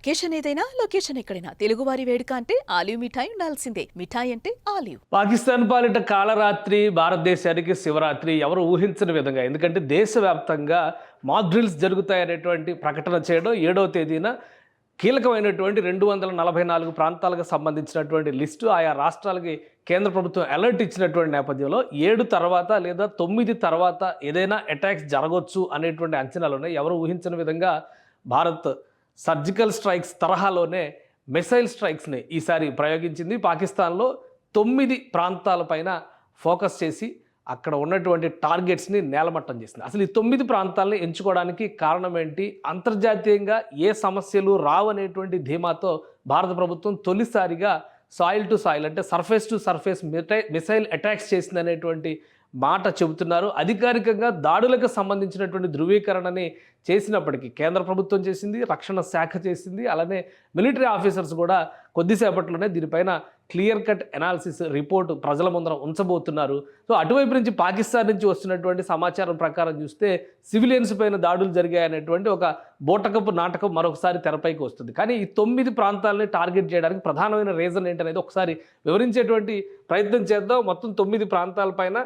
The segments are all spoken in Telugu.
అకేషన్ ఏదైనా లొకేషన్ ఎక్కడైనా తెలుగువారి వేడుక అంటే ఆలివ్ మిఠాయి ఉండాల్సిందే. మిఠాయి అంటే ఆలివ్. పాకిస్తాన్ పాలిట కాళరాత్రి భారతదేశానికి శివరాత్రి ఎవరు ఊహించని విధంగా, ఎందుకంటే దేశవ్యాప్తంగా మాక్ డ్రిల్స్ జరుగుతాయనేటువంటి ప్రకటన చేయడం 7వ తేదీన కీలకమైనటువంటి 244 ప్రాంతాలకు సంబంధించినటువంటి లిస్టు ఆయా రాష్ట్రాలకి కేంద్ర ప్రభుత్వం అలర్ట్ ఇచ్చినటువంటి నేపథ్యంలో 7 తర్వాత లేదా 9 తర్వాత ఏదైనా అటాక్స్ జరగవచ్చు అనేటువంటి అంచనాలు ఉన్నాయి. ఎవరు ఊహించని విధంగా భారత్ సర్జికల్ స్ట్రైక్స్ తరహాలోనే మిసైల్ స్ట్రైక్స్ని ఈసారి ప్రయోగించింది. పాకిస్తాన్లో 9 ప్రాంతాలపైన ఫోకస్ చేసి అక్కడ ఉన్నటువంటి టార్గెట్స్ని నేలమట్టం చేసింది. అసలు ఈ 9 ప్రాంతాలని ఎంచుకోవడానికి కారణం ఏంటి? అంతర్జాతీయంగా ఏ సమస్యలు రావనేటువంటి ధీమాతో భారత ప్రభుత్వం తొలిసారిగా సాయిల్ టు సాయిల్ అంటే surface to surface missile attacks చేసిందనేటువంటి మాట చెబుతున్నారు. అధికారికంగా దాడులకు సంబంధించినటువంటి ధృవీకరణని చేసినప్పటికీ కేంద్ర ప్రభుత్వం చేసింది, రక్షణ శాఖ చేసింది, అలానే మిలిటరీ ఆఫీసర్స్ కూడా కొద్దిసేపట్లోనే దీనిపైన క్లియర్ కట్ ఎనాలిసిస్ రిపోర్ట్ ప్రజల ముందర ఉంచబోతున్నారు. సో అటువైపు నుంచి పాకిస్తాన్ నుంచి వస్తున్నటువంటి సమాచారం ప్రకారం చూస్తే సివిలియన్స్ పైన దాడులు జరిగాయనేటువంటి ఒక బోటకపు నాటకం మరొకసారి తెరపైకి వస్తుంది. కానీ ఈ 9 ప్రాంతాలని టార్గెట్ చేయడానికి ప్రధానమైన రీజన్ ఏంటనేది ఒకసారి వివరించేటువంటి ప్రయత్నం చేద్దాం. మొత్తం 9 ప్రాంతాలపైన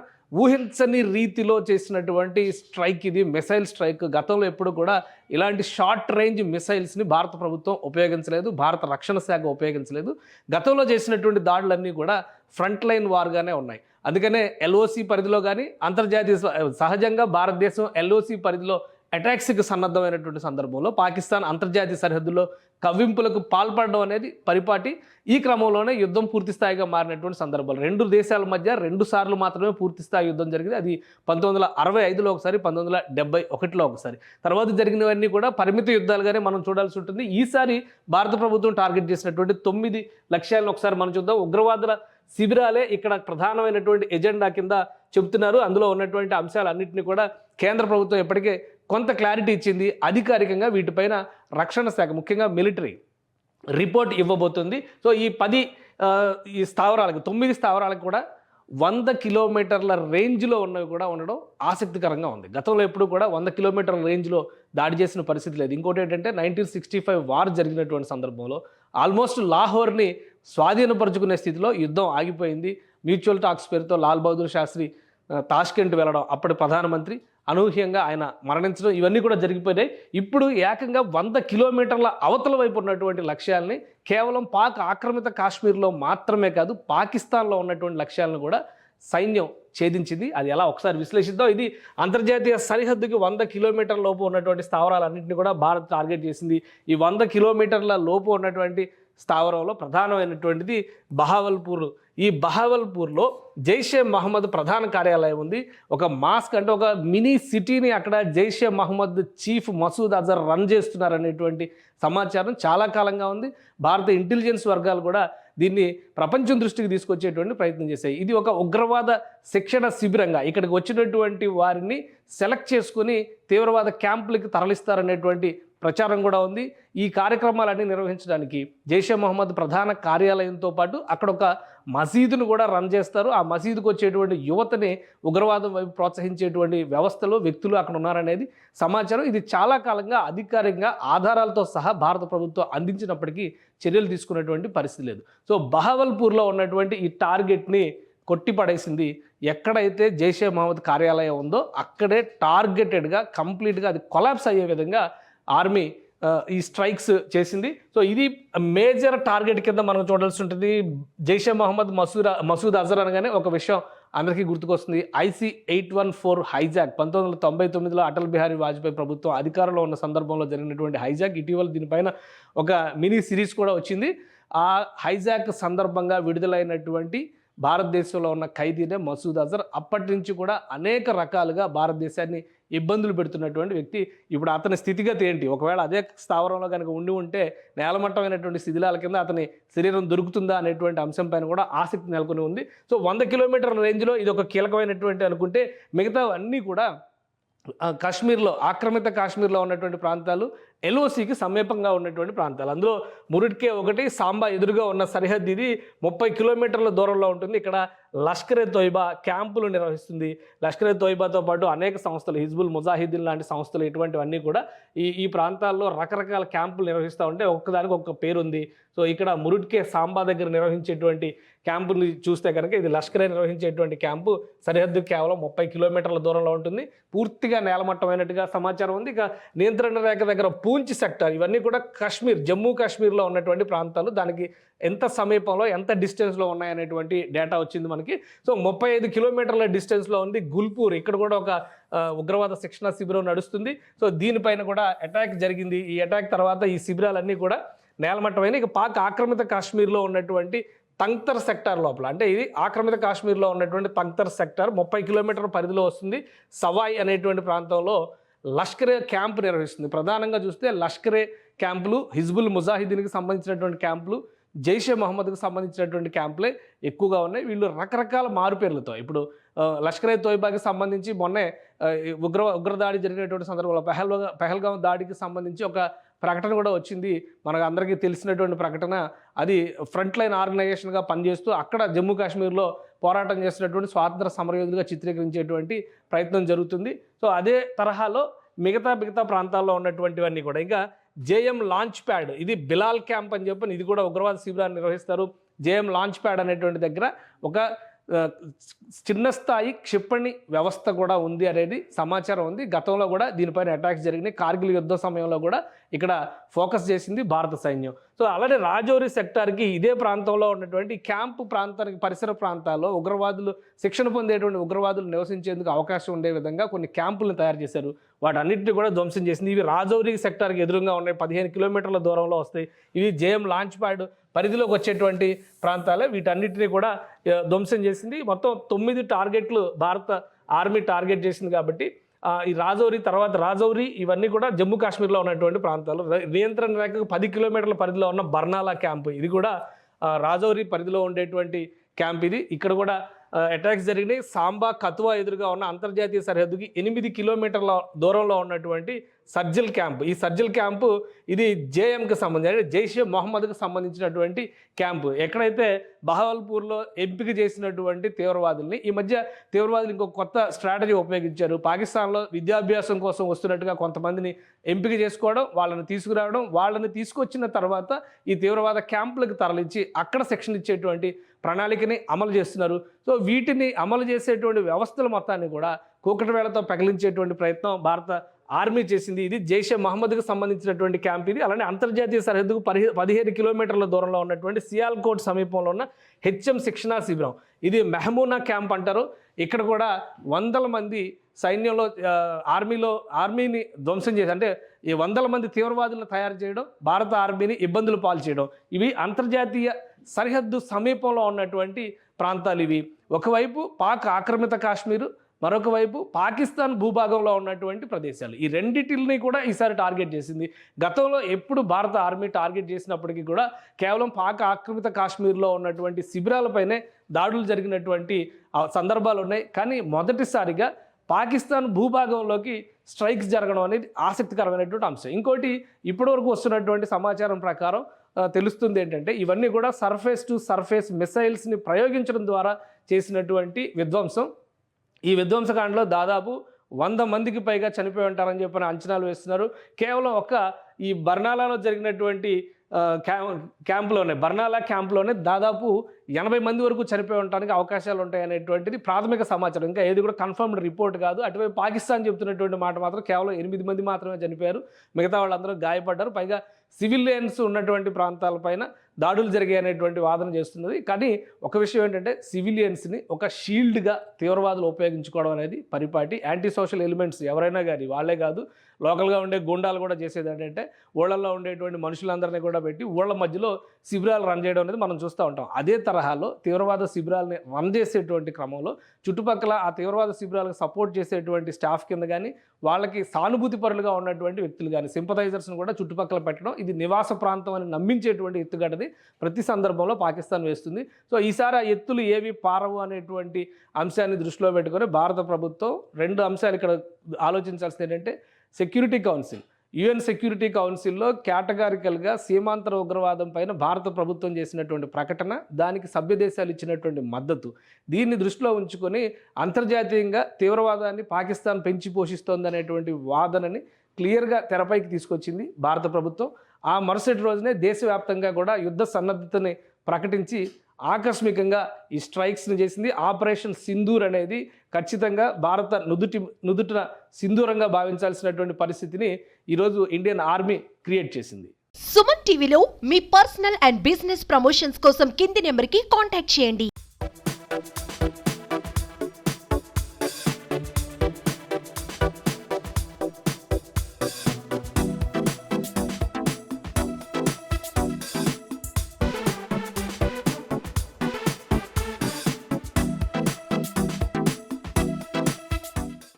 ఊహించని రీతిలో చేసినటువంటి స్ట్రైక్ ఇది, మిసైల్ స్ట్రైక్. గతంలో ఎప్పుడు కూడా ఇలాంటి షార్ట్ రేంజ్ మిసైల్స్ని భారత ప్రభుత్వం ఉపయోగించలేదు, భారత రక్షణ శాఖ ఉపయోగించలేదు. గతంలో చేసినటువంటి దాడులన్నీ కూడా ఫ్రంట్ లైన్ వార్గానే ఉన్నాయి. అందుకనే ఎల్ఓసి పరిధిలో కానీ అంతర్జాతీయ సహజంగా భారతదేశం ఎల్ఓసి పరిధిలో అటాక్స్కి సన్నద్ధమైనటువంటి సందర్భంలో పాకిస్తాన్ అంతర్జాతీయ సరిహద్దుల్లో కవ్వింపులకు పాల్పడడం అనేది పరిపాటి. ఈ క్రమంలోనే యుద్ధం పూర్తి స్థాయిగా మారినటువంటి సందర్భాలు. 2 దేశాల మధ్య 2 సార్లు మాత్రమే పూర్తి స్థాయి యుద్ధం జరిగింది. అది 1965లో ఒకసారి, 1971లో ఒకసారి. తర్వాత జరిగినవన్నీ కూడా పరిమిత యుద్ధాలుగానే మనం చూడాల్సి ఉంటుంది. ఈసారి భారత ప్రభుత్వం టార్గెట్ చేసినటువంటి 9 లక్ష్యాలను ఒకసారి మనం చూద్దాం. ఉగ్రవాదుల శిబిరాలే ఇక్కడ ప్రధానమైనటువంటి ఎజెండా కింద చెబుతున్నారు. అందులో ఉన్నటువంటి అంశాలన్నింటినీ కూడా కేంద్ర ప్రభుత్వం ఇప్పటికే కొంత క్లారిటీ ఇచ్చింది. అధికారికంగా వీటిపైన రక్షణ శాఖ ముఖ్యంగా మిలిటరీ రిపోర్ట్ ఇవ్వబోతుంది. సో ఈ 9 స్థావరాలకు కూడా 100 కిలోమీటర్ల రేంజ్లో ఉన్నవి కూడా ఉండడం ఆసక్తికరంగా ఉంది. గతంలో ఎప్పుడు కూడా 100 కిలోమీటర్ల రేంజ్లో దాడి చేసిన పరిస్థితి లేదు. ఇంకోటి ఏంటంటే 1965 వార్ జరిగినటువంటి సందర్భంలో ఆల్మోస్ట్ లాహోర్ని స్వాధీనపరుచుకునే స్థితిలో యుద్ధం ఆగిపోయింది. మ్యూచువల్ టాక్స్ పేరుతో లాల్ బహదూర్ శాస్త్రి తాష్కెంట్ వెళ్ళడం, అప్పటి ప్రధానమంత్రి అనూహ్యంగా ఆయన మరణించడం, ఇవన్నీ కూడా జరిగిపోయినాయి. ఇప్పుడు ఏకంగా 100 కిలోమీటర్ల అవతల వైపు ఉన్నటువంటి లక్ష్యాలని కేవలం పాక్ ఆక్రమిత కాశ్మీర్లో మాత్రమే కాదు, పాకిస్తాన్లో ఉన్నటువంటి లక్ష్యాలను కూడా సైన్యం ఛేదించింది. అది ఎలా ఒకసారి విశ్లేషిద్దాం. ఇది అంతర్జాతీయ సరిహద్దుకి 100 కిలోమీటర్ల లోపు ఉన్నటువంటి స్థావరాలన్నింటినీ కూడా భారత్ టార్గెట్ చేసింది. ఈ 100 కిలోమీటర్ల లోపు ఉన్నటువంటి స్థావరంలో ప్రధానమైనటువంటిది బహావల్పూర్. ఈ బహావల్పూర్లో జైషే మహమ్మద్ ప్రధాన కార్యాలయం ఉంది. ఒక మాస్క్ అంటే ఒక మినీ సిటీని అక్కడ జైషే మహమ్మద్ చీఫ్ మసూద్ అజర్ రన్ చేస్తున్నారనేటువంటి సమాచారం చాలా కాలంగా ఉంది. భారత ఇంటెలిజెన్స్ వర్గాలు కూడా దీన్ని ప్రపంచం దృష్టికి తీసుకొచ్చేటువంటి ప్రయత్నం చేశాయి. ఇది ఒక ఉగ్రవాద శిక్షణ శిబిరంగా ఇక్కడికి వచ్చినటువంటి వారిని సెలెక్ట్ చేసుకుని తీవ్రవాద క్యాంపులకి తరలిస్తారనేటువంటి ప్రచారం కూడా ఉంది. ఈ కార్యక్రమాలన్నీ నిర్వహించడానికి జైషే మహమ్మద్ ప్రధాన కార్యాలయంతో పాటు అక్కడ ఒక మసీదును కూడా రన్ చేస్తారు. ఆ మసీదుకు వచ్చేటువంటి యువతని ఉగ్రవాదం వైపు ప్రోత్సహించేటువంటి వ్యవస్థలు, వ్యక్తులు అక్కడ ఉన్నారనేది సమాచారం. ఇది చాలా కాలంగా అధికారికంగా ఆధారాలతో సహా భారత ప్రభుత్వం అందించినప్పటికీ చర్యలు తీసుకున్నటువంటి పరిస్థితి లేదు. సో బహావల్పూర్లో ఉన్నటువంటి ఈ టార్గెట్ని కొట్టిపడేసింది. ఎక్కడైతే జైషే మహమ్మద్ కార్యాలయం ఉందో అక్కడే టార్గెటెడ్గా కంప్లీట్గా అది కొలాప్స్ అయ్యే విధంగా ఆర్మీ ఈ స్ట్రైక్స్ చేసింది. సో ఇది మేజర్ టార్గెట్ కింద మనం చూడాల్సి ఉంటుంది. జైషే మహమ్మద్ మసూద్ అజర్ అనగానే ఒక విషయం అందరికీ గుర్తుకొస్తుంది. IC-814 హైజాక్ 1999లో అటల్ బిహారీ వాజ్పేయి ప్రభుత్వం అధికారంలో ఉన్న సందర్భంలో జరిగినటువంటి హైజాక్. ఇటీవల దీనిపైన ఒక మినీ సిరీస్ కూడా వచ్చింది. ఆ హైజాక్ సందర్భంగా విడుదలైనటువంటి భారతదేశంలో ఉన్న ఖైదీనే మసూద్ అజర్. అప్పటి నుంచి కూడా అనేక రకాలుగా భారతదేశాన్ని ఇబ్బందులు పెడుతున్నటువంటి వ్యక్తి. ఇప్పుడు అతని స్థితిగతి ఏంటి? ఒకవేళ అదే స్థావరంలో కనుక ఉంటే నేలమట్టమైనటువంటి శిథిలాల కింద అతని శరీరం దొరుకుతుందా అనేటువంటి అంశం పైన కూడా ఆసక్తి నెలకొని ఉంది. సో 100 కిలోమీటర్ల రేంజ్లో ఇది ఒక కీలకమైనటువంటి అనుకుంటే, మిగతా అన్నీ కూడా కాశ్మీర్లో ఆక్రమిత కాశ్మీర్లో ఉన్నటువంటి ప్రాంతాలు ఎల్ఓసికి సమీపంగా ఉన్నటువంటి ప్రాంతాలు. అందులో మురిడ్కే ఒకటి, సాంబా ఎదురుగా ఉన్న సరిహద్దు ఇది 30 కిలోమీటర్ల దూరంలో ఉంటుంది. ఇక్కడ లష్కరే తోయిబా క్యాంపులు నిర్వహిస్తుంది. లష్కరే తోయిబాతో పాటు అనేక సంస్థలు, హిజ్బుల్ ముజాహిదీన్ లాంటి సంస్థలు, ఇటువంటివన్నీ కూడా ఈ ప్రాంతాల్లో రకరకాల క్యాంపులు నిర్వహిస్తూ ఉంటే ఒక్కదానికి ఒక్క పేరుంది. సో ఇక్కడ మురిడ్కే సాంబా దగ్గర నిర్వహించేటువంటి క్యాంపులు చూస్తే కనుక ఇది లష్కరే నిర్వహించేటువంటి క్యాంపు సరిహద్దు కేవలం 30 కిలోమీటర్ల దూరంలో ఉంటుంది. పూర్తిగా నేలమట్టమైనట్టుగా సమాచారం ఉంది. ఇక నియంత్రణ రేఖ దగ్గర పూంచ్ సెక్టర్, ఇవన్నీ కూడా కాశ్మీర్, జమ్మూ కాశ్మీర్లో ఉన్నటువంటి ప్రాంతాలు. దానికి ఎంత సమీపంలో, ఎంత డిస్టెన్స్లో ఉన్నాయనేటువంటి డేటా వచ్చింది మనకి. సో 35 కిలోమీటర్ల డిస్టెన్స్లో ఉంది గుల్పూర్. ఇక్కడ కూడా ఒక ఉగ్రవాద శిక్షణ శిబిరం నడుస్తుంది. సో దీనిపైన కూడా అటాక్ జరిగింది. ఈ అటాక్ తర్వాత ఈ శిబిరాలన్నీ కూడా నేలమట్టమైన. ఇక పాక్ ఆక్రమిత కాశ్మీర్లో ఉన్నటువంటి తంగ్తర్ సెక్టార్ లోపల, అంటే ఇది ఆక్రమిత కాశ్మీర్లో ఉన్నటువంటి తంగ్తర్ సెక్టార్ 30 కిలోమీటర్ల పరిధిలో వస్తుంది. సవాయ్ అనేటువంటి ప్రాంతంలో లష్కరే క్యాంప్ నిర్వహిస్తుంది. ప్రధానంగా చూస్తే లష్కరే క్యాంపులు, హిజ్బుల్ ముజాహిదీన్కి సంబంధించినటువంటి క్యాంపులు, జైషే మహమ్మద్కి సంబంధించినటువంటి క్యాంపులే ఎక్కువగా ఉన్నాయి. వీళ్ళు రకరకాల మారుపేర్లతో, ఇప్పుడు లష్కరే తోయిబాకి సంబంధించి మొన్నే ఉగ్రదాడి జరిగినటువంటి సందర్భంలో పెహల్గాం దాడికి సంబంధించి ఒక ప్రకటన కూడా వచ్చింది. మనకు అందరికీ తెలిసినటువంటి ప్రకటన. అది ఫ్రంట్ లైన్ ఆర్గనైజేషన్గా పనిచేస్తూ అక్కడ జమ్మూ కాశ్మీర్లో పోరాటం చేసినటువంటి స్వాతంత్ర సమరయోధులుగా చిత్రీకరించేటువంటి ప్రయత్నం జరుగుతుంది. సో అదే తరహాలో మిగతా ప్రాంతాల్లో ఉన్నటువంటివన్నీ కూడా. ఇంకా జేఎం లాంచ్ ప్యాడ్, ఇది బిలాల్ క్యాంప్ అని చెప్పని, ఇది కూడా ఉగ్రవాద శిబిరాన్ని నిర్వహిస్తారు. జేఎం లాంచ్ ప్యాడ్ అనేటువంటి దగ్గర ఒక చిన్న స్థాయి క్షిపణి వ్యవస్థ కూడా ఉంది అనేది సమాచారం ఉంది. గతంలో కూడా దీనిపైన అటాక్స్ జరిగినాయి. కార్గిల్ యుద్ధ సమయంలో కూడా ఇక్కడ ఫోకస్ చేసింది భారత సైన్యం. సో అలానే రాజౌరి సెక్టార్కి ఇదే ప్రాంతంలో ఉన్నటువంటి క్యాంపు ప్రాంతానికి పరిసర ప్రాంతాల్లో ఉగ్రవాదులు, శిక్షణ పొందేటువంటి ఉగ్రవాదులు నివసించేందుకు అవకాశం ఉండే విధంగా కొన్ని క్యాంపులను తయారు చేశారు. వాటన్నిటిని కూడా ధ్వంసం చేసింది. ఇవి రాజౌరి సెక్టార్కి ఎదురుగా ఉన్నాయి, 15 కిలోమీటర్ల దూరంలో వస్తాయి. ఇవి జేఎం లాంచ్ ప్యాడ్ పరిధిలోకి వచ్చేటువంటి ప్రాంతాలే. వీటన్నిటిని కూడా ధ్వంసం చేసింది. మొత్తం 9 టార్గెట్లు భారత ఆర్మీ టార్గెట్ చేసింది. కాబట్టి ఈ రాజౌరి ఇవన్నీ కూడా జమ్మూ కాశ్మీర్లో ఉన్నటువంటి ప్రాంతాలు. నియంత్రణ రేఖకు 10 కిలోమీటర్ల పరిధిలో ఉన్న బర్నాలా క్యాంపు, ఇది కూడా రాజౌరి పరిధిలో ఉండేటువంటి క్యాంప్ ఇది. ఇక్కడ కూడా అటాక్స్ జరిగినాయి. సాంబా కతువా ఎదురుగా ఉన్న అంతర్జాతీయ సరిహద్దుకి 8 కిలోమీటర్ల దూరంలో ఉన్నటువంటి సర్జిల్ క్యాంపు. ఈ సర్జిల్ క్యాంపు ఇది జేఎంకి సంబంధించి, అంటే జైషే మొహమ్మద్కి సంబంధించినటువంటి క్యాంపు. ఎక్కడైతే బహవల్పూర్లో ఎంపిక చేసినటువంటి తీవ్రవాదుల్ని, ఈ మధ్య తీవ్రవాదులు ఇంకొక కొత్త స్ట్రాటజీ ఉపయోగించారు. పాకిస్తాన్లో విద్యాభ్యాసం కోసం వస్తున్నట్టుగా కొంతమందిని ఎంపిక చేసుకోవడం, వాళ్ళని తీసుకురావడం, వాళ్ళని తీసుకొచ్చిన తర్వాత ఈ తీవ్రవాద క్యాంపులకు తరలించి అక్కడ శిక్షణ ఇచ్చేటువంటి ప్రణాళికని అమలు చేస్తున్నారు. సో వీటిని అమలు చేసేటువంటి వ్యవస్థల మొత్తాన్ని కూడా కూకటి వేళతో పగిలించేటువంటి ప్రయత్నం భారత ఆర్మీ చేసింది. ఇది జైషే మహమ్మద్కి సంబంధించినటువంటి క్యాంప్ ఇది. అలానే అంతర్జాతీయ సరిహద్దుకు 15 కిలోమీటర్ల దూరంలో ఉన్నటువంటి సియాల్కోట్ సమీపంలో ఉన్న హెచ్ఎం శిక్షణా శిబిరం, ఇది మెహమూనా క్యాంప్ అంటారు. ఇక్కడ కూడా వందల మంది సైన్యంలో ఆర్మీని ధ్వంసం చేసి, అంటే ఈ వందల మంది తీవ్రవాదులను తయారు చేయడం, భారత ఆర్మీని ఇబ్బందులు పాలు చేయడం, ఇవి అంతర్జాతీయ సరిహద్దు సమీపంలో ఉన్నటువంటి ప్రాంతాలు ఇవి. ఒకవైపు పాక్ ఆక్రమిత కాశ్మీరు, మరొక వైపు పాకిస్తాన్ భూభాగంలో ఉన్నటువంటి ప్రదేశాలు. ఈ రెండిటిని కూడా ఈసారి టార్గెట్ చేసింది. గతంలో ఎప్పుడు భారత ఆర్మీ టార్గెట్ చేసినప్పటికీ కూడా కేవలం పాక్ ఆక్రమిత కాశ్మీర్లో ఉన్నటువంటి శిబిరాలపైనే దాడులు జరిగినటువంటి సందర్భాలు ఉన్నాయి. కానీ మొదటిసారిగా పాకిస్తాన్ భూభాగంలోకి స్ట్రైక్స్ జరగడం అనేది ఆసక్తికరమైనటువంటి అంశం. ఇంకోటి, ఇప్పటివరకు వస్తున్నటువంటి సమాచారం ప్రకారం తెలుస్తుంది ఏంటంటే, ఇవన్నీ కూడా సర్ఫేస్ టు సర్ఫేస్ మిసైల్స్ని ప్రయోగించడం ద్వారా చేసినటువంటి విధ్వంసం. ఈ విధ్వంసకాండలో దాదాపు 100 మందికి పైగా చనిపోయి ఉంటారని చెప్పిన అంచనాలు వేస్తున్నారు. కేవలం ఈ బర్నాలాలో జరిగినటువంటి బర్నాలా క్యాంప్లోనే దాదాపు 80 మంది వరకు చనిపోయి ఉండడానికి అవకాశాలు ఉంటాయి అనేటువంటిది ప్రాథమిక సమాచారం. ఇంకా ఏది కూడా కన్ఫర్మ్డ్ రిపోర్ట్ కాదు. అటువైపు పాకిస్తాన్ చెబుతున్నటువంటి మాట మాత్రం కేవలం 8 మంది మాత్రమే చనిపోయారు, మిగతా వాళ్ళందరూ గాయపడ్డారు. పైగా సివిలియన్స్ ఉన్నటువంటి ప్రాంతాలపైన దాడులు జరిగాయనేటువంటి వాదన చేస్తున్నది. కానీ ఒక విషయం ఏంటంటే, సివిలియన్స్ని ఒక షీల్డ్గా తీవ్రవాదులు ఉపయోగించుకోవడం అనేది పరిపాటి. యాంటీ సోషల్ ఎలిమెంట్స్ ఎవరైనా కానీ, వాళ్ళే కాదు, లోకల్గా ఉండే గుండాలు కూడా చేసేది ఏంటంటే, ఊళ్ళల్లో ఉండేటువంటి మనుషులందరినీ కూడా పెట్టి ఊళ్ళ మధ్యలో శిబిరాలు రన్ చేయడం అనేది మనం చూస్తూ ఉంటాం. అదే తరహాలో తీవ్రవాద శిబిరాలని రన్ చేసేటువంటి క్రమంలో చుట్టుపక్కల ఆ తీవ్రవాద శిబిరాలకు సపోర్ట్ చేసేటువంటి స్టాఫ్ కింద కానీ, వాళ్ళకి సానుభూతి పరులుగా ఉన్నటువంటి వ్యక్తులు కానీ, సింపథైజర్స్ని కూడా చుట్టుపక్కల పెట్టడం, ఇది నివాస ప్రాంతం అని నమ్మించేటువంటి ఎత్తుగడది ప్రతి సందర్భంలో పాకిస్తాన్ వేస్తుంది. సో ఈసారి ఆ ఎత్తులు ఏవి పారవు అనేటువంటి అంశాన్ని దృష్టిలో పెట్టుకొని భారత ప్రభుత్వం 2 అంశాలు ఇక్కడ ఆలోచించాల్సింది ఏంటంటే, సెక్యూరిటీ కౌన్సిల్, యుఎన్ సెక్యూరిటీ కౌన్సిల్లో కేటగారికల్గా సీమాంతర ఉగ్రవాదం పైన భారత ప్రభుత్వం చేసినటువంటి ప్రకటన, దానికి సభ్య దేశాలు ఇచ్చినటువంటి మద్దతు, దీన్ని దృష్టిలో ఉంచుకొని అంతర్జాతీయంగా తీవ్రవాదాన్ని పాకిస్తాన్ పెంచి పోషిస్తోందనేటువంటి వాదనని క్లియర్గా తెరపైకి తీసుకొచ్చింది భారత ప్రభుత్వం. ఆ మరుసటి రోజునే దేశవ్యాప్తంగా కూడా యుద్ధ సన్నద్ధతని ప్రకటించి ఆకస్మికంగా ఈ స్ట్రైక్స్ని చేసింది. ఆపరేషన్ సింధూర్ అనేది ఖచ్చితంగా భారత నుదుటిన సింధూరంగా భావించాల్సినటువంటి పరిస్థితిని ఈరోజు ఇండియన్ ఆర్మీ క్రియేట్ చేసింది. సుమన్ టీవీలో మీ పర్సనల్ అండ్ బిజినెస్ ప్రమోషన్స్ కోసం కింది నెంబర్కి కాంటాక్ట్ చేయండి.